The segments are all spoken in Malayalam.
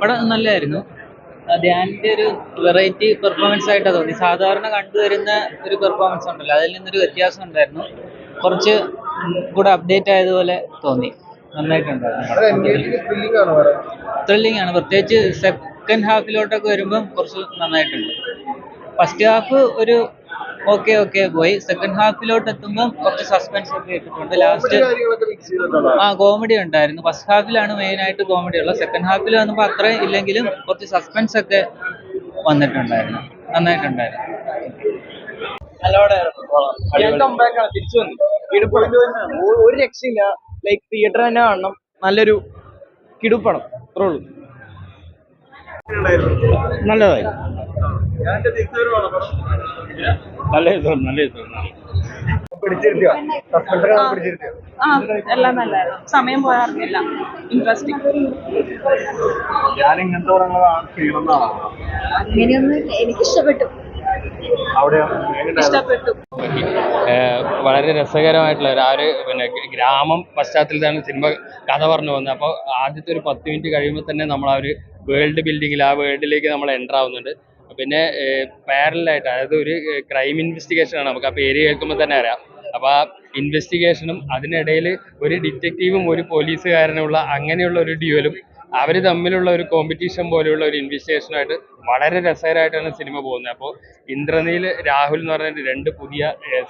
പടം നല്ലതായിരുന്നു. ധ്യാനിന്റെ ഒരു വെറൈറ്റി പെർഫോമൻസ് ആയിട്ടാണ് തോന്നി. സാധാരണ കണ്ടുവരുന്ന ഒരു പെർഫോമൻസ് ഉണ്ടല്ലോ, അതിൽ നിന്നൊരു വ്യത്യാസം ഉണ്ടായിരുന്നു. കുറച്ച് കൂടെ അപ്ഡേറ്റ് ആയതുപോലെ തോന്നി. നന്നായിട്ടുണ്ടായിരുന്നു. ത്രില്ലിംഗ് ആണ്, പ്രത്യേകിച്ച് സെക്കൻഡ് ഹാഫിലോട്ടൊക്കെ വരുമ്പം കുറച്ച് നന്നായിട്ടുണ്ട്. ഫസ്റ്റ് ഹാഫ് ഒരു ഓക്കെ ഓക്കെ പോയി. സെക്കൻഡ് ഹാഫിലോട്ട് എത്തുമ്പോൾ കുറച്ച് സസ്പെൻസ് ഒക്കെ ഇട്ടിട്ടുണ്ട്. ലാസ്റ്റ് കോമഡി ഉണ്ടായിരുന്നു. ഫസ്റ്റ് ഹാഫിലാണ് മെയിൻ ആയിട്ട് കോമഡി ഉള്ളത്. സെക്കൻഡ് ഹാഫിൽ വന്നപ്പോൾ അത്രയും ഇല്ലെങ്കിലും കുറച്ച് സസ്പെൻസ് ഒക്കെ വന്നിട്ടുണ്ടായിരുന്നു. നന്നായിട്ടുണ്ടായിരുന്നു. തിരിച്ചു വന്നു. ഒരു രക്ഷയില്ല. ലൈക്ക് തിയേറ്റർ തന്നെ കാണണം. നല്ലൊരു കിടുപ്പണം. അത്രേ ഉള്ളൂ. നല്ലതായിരുന്നു. എല്ലാം നല്ലതായിരുന്നു. സമയം പോയാറില്ല. ഇൻട്രസ്റ്റിംഗ്. അങ്ങനെയൊന്നും എനിക്ക് ഇഷ്ടപ്പെട്ടു. വളരെ രസകരമായിട്ടുള്ള ആ ഒരു ഗ്രാമം പശ്ചാത്തലത്തിലാണ് സിനിമ കഥ പറഞ്ഞു പോകുന്നത്. അപ്പോൾ ആദ്യത്തെ ഒരു 10 മിനിറ്റ് കഴിയുമ്പോൾ തന്നെ നമ്മൾ ആ ഒരു വേൾഡ് ബിൽഡിങ്ങിൽ, ആ വേൾഡിലേക്ക് നമ്മൾ എൻ്റർ ആവുന്നുണ്ട്. പിന്നെ പാരലായിട്ട്, അതായത് ഒരു ക്രൈം ഇൻവെസ്റ്റിഗേഷൻ ആണ്. നമുക്ക് ആ പേര് കേൾക്കുമ്പോൾ തന്നെ അറിയാം. അപ്പോൾ ആ ഇൻവെസ്റ്റിഗേഷനും അതിനിടയിൽ ഒരു ഡിറ്റക്റ്റീവും ഒരു പോലീസുകാരനുള്ള അങ്ങനെയുള്ള ഒരു ഡ്യുവലും അവർ തമ്മിലുള്ള ഒരു കോമ്പറ്റീഷൻ പോലെയുള്ള ഒരു ഇൻവെസ്റ്റിഗേഷനായിട്ട് വളരെ രസകരമായിട്ടാണ് സിനിമ പോകുന്നത്. അപ്പോൾ ഇന്ദ്രനീൽ രാഹുൽ എന്ന് പറഞ്ഞ 2 പുതിയ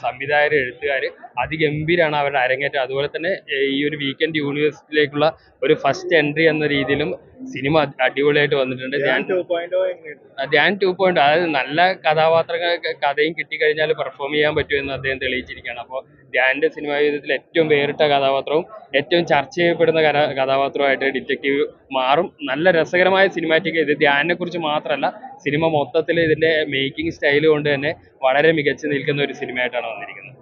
സംവിധായകർ, എഴുത്തുകാർ അതിഗംഭീരമാണ് അവരുടെ അരങ്ങേറ്റം. അതുപോലെ തന്നെ ഈ ഒരു വീക്കെൻഡ് യൂണിവേഴ്സിറ്റിയിലേക്കുള്ള ഒരു ഫസ്റ്റ് എൻട്രി എന്ന രീതിയിലും സിനിമ അടിപൊളിയായിട്ട് വന്നിട്ടുണ്ട്. ധ്യാൻ 2.0, അതായത് നല്ല കഥാപാത്രങ്ങൾ കഥയും കിട്ടിക്കഴിഞ്ഞാൽ പെർഫോം ചെയ്യാൻ പറ്റുമെന്ന് അദ്ദേഹം തെളിയിച്ചിരിക്കുകയാണ്. അപ്പോൾ ധ്യാനിൻ്റെ സിനിമാ ജീവിതത്തിൽ ഏറ്റവും വേറിട്ട കഥാപാത്രവും ഏറ്റവും ചർച്ച ചെയ്യപ്പെടുന്ന കഥാപാത്രമായിട്ട് ഡിറ്റക്റ്റീവ് മാറും. നല്ല രസകരമായ സിനിമാറ്റിക്. ഇത് ധ്യാനിനെ കുറിച്ച് മാത്രമല്ല, സിനിമ മൊത്തത്തിൽ ഇതിൻ്റെ മേക്കിംഗ് സ്റ്റൈൽ കൊണ്ട് തന്നെ വളരെ മികച്ചു നിൽക്കുന്ന ഒരു സിനിമയായിട്ടാണ് വന്നിരിക്കുന്നത്.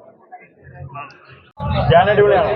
അടിപൊളിയാണ്.